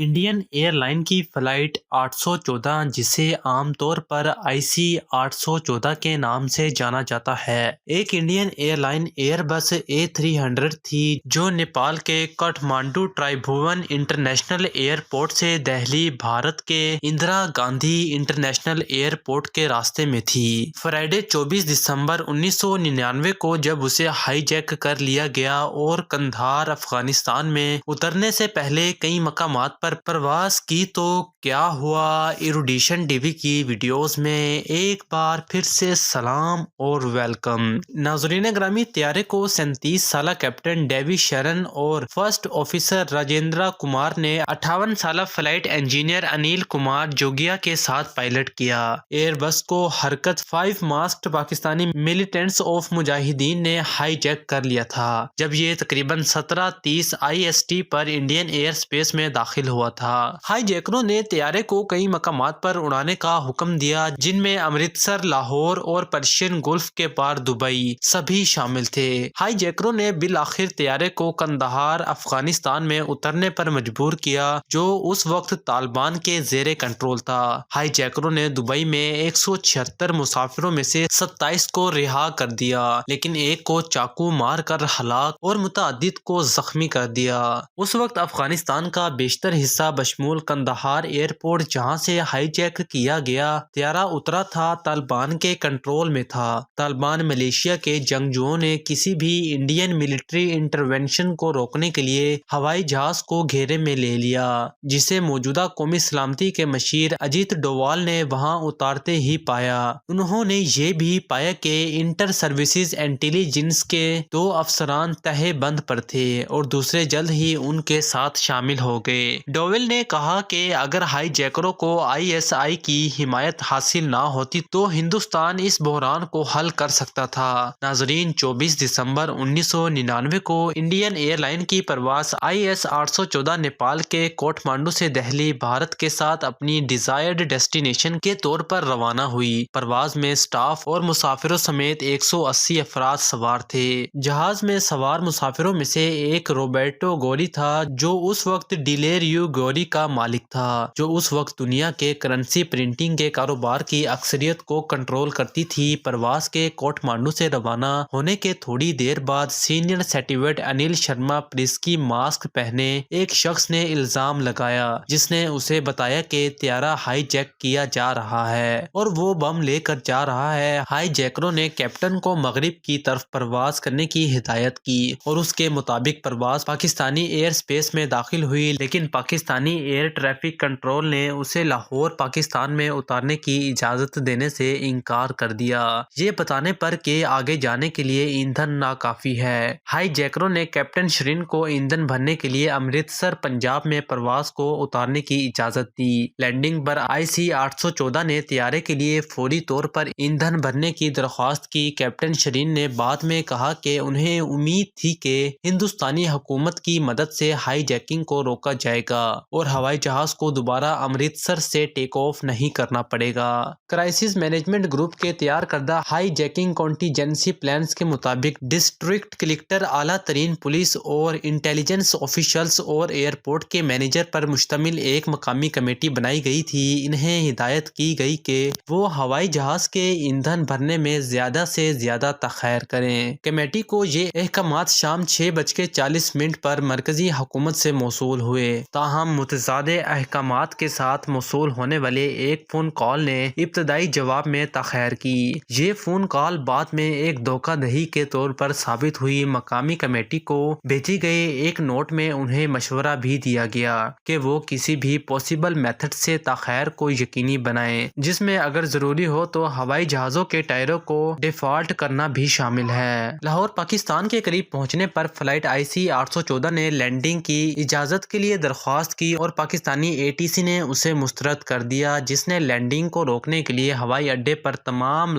Indian air line کی flight 814 جسے عام طور پر IC 814 کے نام سے جانا جاتا ہے ایک انڈین ایئر لائن ایئر بس A300 تھی جو نیپال کے کٹھمانڈو ترائیبھون انٹرنیشنل ایئرپورٹ سے دہلی بھارت کے اندرا گاندھی انٹرنیشنل ایئرپورٹ کے راستے میں تھی۔ فرائیڈے 24 دسمبر 1999 کو جب اسے ہائی جیک کر لیا گیا اور قندھار افغانستان میں اترنے سے پہلے کئی مقامات پر پرواز کی تو کیا ہوا۔ ایروڈیشن ٹی وی کی ویڈیوز میں ایک بار پھر سے سلام اور ویلکم۔ ناظرین گرامی، طیارے کو 37 سالہ کیپٹن ڈیوی شرن اور فرسٹ آفیسر راجندرا کمار نے 58 سالہ فلائٹ انجینئر انیل کمار جوگیا کے ساتھ پائلٹ کیا۔ ایئر بس کو حرکت 5 ماسکڈ پاکستانی ملیٹنٹس آف مجاہدین نے ہائی جیک کر لیا تھا جب یہ تقریباً 17:30 IST پر انڈین ایئر اسپیس میں داخل ہوا تھا۔ ہائی جیکروں نے طیارے کو کئی مقامات پر اڑانے کا حکم دیا جن میں امرتسر، لاہور اور پرشین گلف کے پار دبئی سبھی شامل تھے۔ ہائی جیکروں نے بالآخر طیارے کو قندھار افغانستان میں اترنے پر مجبور کیا جو اس وقت طالبان کے زیر کنٹرول تھا۔ ہائی جیکروں نے دبئی میں 176 مسافروں میں سے 27 کو رہا کر دیا لیکن ایک کو چاقو مار کر ہلاک اور متعدد کو زخمی کر دیا۔ اس وقت افغانستان کا بیشتر حصہ بشمول قندھار ایئرپورٹ جہاں سے ہائی جیک کیا گیا طیارہ اترا تھا طالبان کے کنٹرول میں تھا۔ طالبان ملیشیا کے جنگجوؤں نے کسی بھی انڈین ملٹری انٹرونشن کو روکنے کے لیے ہوائی جہاز کو گھیرے میں لے لیا جسے موجودہ قومی سلامتی کے مشیر اجیت ڈووال نے وہاں اتارتے ہی پایا۔ انہوں نے یہ بھی پایا کہ انٹر سروسز انٹیلیجنس کے 2 افسران تہہ بند پر تھے اور دوسرے جلد ہی ان کے ساتھ شامل ہو گئے۔ ڈووال نے کہا کہ اگر ہائی جیکروں کو ISI کی حمایت حاصل نہ ہوتی تو ہندوستان اس بحران کو حل کر سکتا تھا۔ ناظرین، 24 دسمبر 1999 کو انڈین ایئر لائن کی پرواز IS 814 نیپال کے کٹھمانڈو سے دہلی بھارت کے ساتھ اپنی ڈیزائرڈ ڈیسٹینیشن کے طور پر روانہ ہوئی۔ پرواز میں سٹاف اور مسافروں سمیت 180 افراد سوار تھے۔ جہاز میں سوار مسافروں میں سے ایک روبرٹو گوری تھا جو اس وقت ڈیلیریو گوری کا مالک تھا جو اس وقت دنیا کے کرنسی پرنٹنگ کے کاروبار کی اکثریت کو کنٹرول کرتی تھی۔ پرواز کے کٹھمانڈو سے روانہ ہونے کے تھوڑی دیر بعد سینئر سیٹیوٹ انیل شرما پریس کی ماسک پہنے ایک شخص نے الزام لگایا جس نے اسے بتایا کہ طیارہ ہائی جیک کیا جا رہا ہے اور وہ بم لے کر جا رہا ہے۔ ہائی جیکروں نے کیپٹن کو مغرب کی طرف پرواز کرنے کی ہدایت کی اور اس کے مطابق پرواز پاکستانی ایئر اسپیس میں داخل ہوئی لیکن پاکستانی ایئر ٹریفک کنٹرول نے اسے لاہور پاکستان میں اتارنے کی اجازت دینے سے انکار کر دیا، یہ بتانے پر کہ آگے جانے کے لیے ایندھن ناکافی ہے۔ ہائی جیکروں نے کیپٹن شرین کو ایندھن بھرنے کے لیے امرتسر پنجاب میں پرواز کو اتارنے کی اجازت دی۔ لینڈنگ پر IC 814 نے طیارے کے لیے فوری طور پر ایندھن بھرنے کی درخواست کی۔ کیپٹن شرین نے بعد میں کہا کہ انہیں امید تھی کہ ہندوستانی حکومت کی مدد سے ہائی جیکنگ کو روکا جائے گا اور ہوائی جہاز کو دوبارہ امرتسر سے ٹیک آف نہیں کرنا پڑے گا۔ کرائسس مینجمنٹ گروپ کے تیار کردہ ہائی جیکنگ کنٹینجنسی پلانز کے مطابق ڈسٹرکٹ کلکٹر، اعلیٰ ترین پولیس اور انٹیلیجنس آفیشلز اور ایئرپورٹ کے مینیجر پر مشتمل ایک مقامی کمیٹی بنائی گئی تھی۔ انہیں ہدایت کی گئی کہ وہ ہوائی جہاز کے ایندھن بھرنے میں زیادہ سے زیادہ تاخیر کریں۔ کمیٹی کو یہ احکامات شام 6:40 پر مرکزی حکومت سے موصول ہوئے، تاہم متضاد احکامات کے ساتھ موصول ہونے والے ایک فون کال نے ابتدائی جواب میں تاخیر کی۔ یہ فون کال بعد میں ایک دھوکہ دہی کے طور پر ثابت ہوئی۔ مقامی کمیٹی کو بھیجے گئے ایک نوٹ میں انہیں مشورہ بھی دیا گیا کہ وہ کسی بھی پاسبل میتھڈ سے تاخیر کو یقینی بنائیں جس میں اگر ضروری ہو تو ہوائی جہازوں کے ٹائروں کو ڈیفالٹ کرنا بھی شامل ہے۔ لاہور پاکستان کے قریب پہنچنے پر فلائٹ IC 814 نے لینڈنگ کی اجازت کے لیے درخواست کی اور پاکستانی ATC نے اسے مسترد کر دیا جس نے لینڈنگ کو روکنے کے لیے ہوائی اڈے پر تمام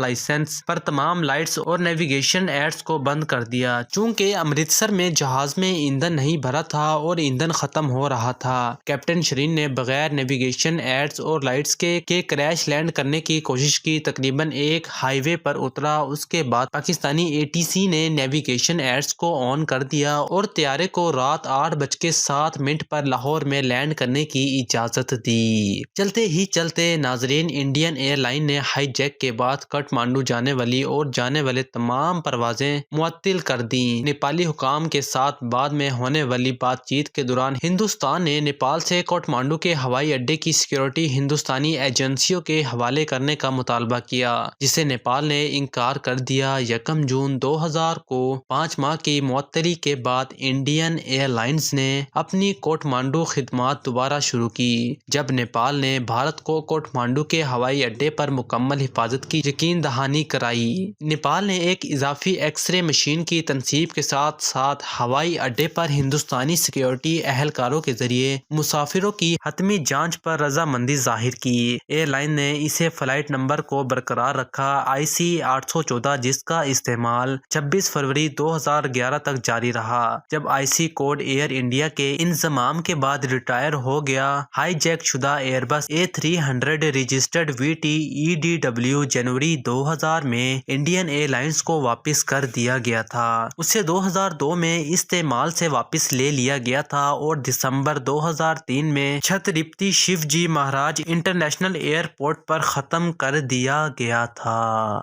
لائٹس اور نیویگیشن ایڈز کو بند کر دیا۔ چونکہ امرتسر میں جہاز میں ایندھن نہیں بھرا تھا اور ایندھن ختم ہو رہا تھا، کیپٹن شرین نے بغیر نیویگیشن ایڈز اور لائٹس کے کریش لینڈ کرنے کی کوشش کی۔ تقریباً ایک ہائی وے پر اترا، اس کے بعد پاکستانی ATC نے نیویگیشن ایڈز کو آن کر دیا اور طیارے کو رات 8:07 پر لاہور میں لینڈ کرنے کی اجازت دی۔ چلتے ہی چلتے ناظرین، انڈین ایئر لائن نے ہائی جیک کے بعد کٹمانڈو جانے والی اور جانے والے تمام پروازیں معطل کر دیں۔ نیپالی حکام کے ساتھ بعد میں ہونے والی بات چیت کے دوران ہندوستان نے نیپال سے کٹمانڈو کے ہوائی اڈے کی سیکیورٹی ہندوستانی ایجنسیوں کے حوالے کرنے کا مطالبہ کیا، جسے نیپال نے انکار کر دیا۔ یکم جون 2000 کو 5 ماہ کی معطلی کے بعد انڈین ایئر لائنز نے اپنی کٹمانڈو خدمات دوبارہ شروع کی، جب نیپال نے بھارت کو کٹمانڈو کے ہوائی اڈے پر مکمل حفاظت کی یقین دہانی کرائی۔ نیپال نے ایک اضافی ایکس رے مشین کی تنصیب کے ساتھ ساتھ ہوائی اڈے پر ہندوستانی سیکیورٹی اہلکاروں کے ذریعے مسافروں کی حتمی جانچ پر رضامندی ظاہر کی۔ ایئر لائن نے اسے فلائٹ نمبر کو برقرار رکھا، IC 814، جس کا استعمال 26 فروری 2011 تک جاری رہا، جب IC کوڈ ایئر انڈیا کے انضمام کے بعد ریٹائر ہو گیا۔ ہائی جیک شدہ ایئر بس A300 رجسٹرڈ VTEDW جنوری 2000 میں انڈین ایئر لائنز کو واپس کر دیا گیا تھا۔ اسے 2002 میں استعمال سے واپس لے لیا گیا تھا اور دسمبر 2003 میں چھترپتی شیواجی مہاراج انٹرنیشنل ایئرپورٹ پر ختم کر دیا گیا تھا۔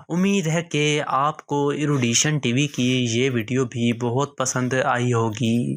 امید ہے کہ آپ کو ایروڈیشن TV کی یہ ویڈیو بھی بہت پسند آئی ہوگی۔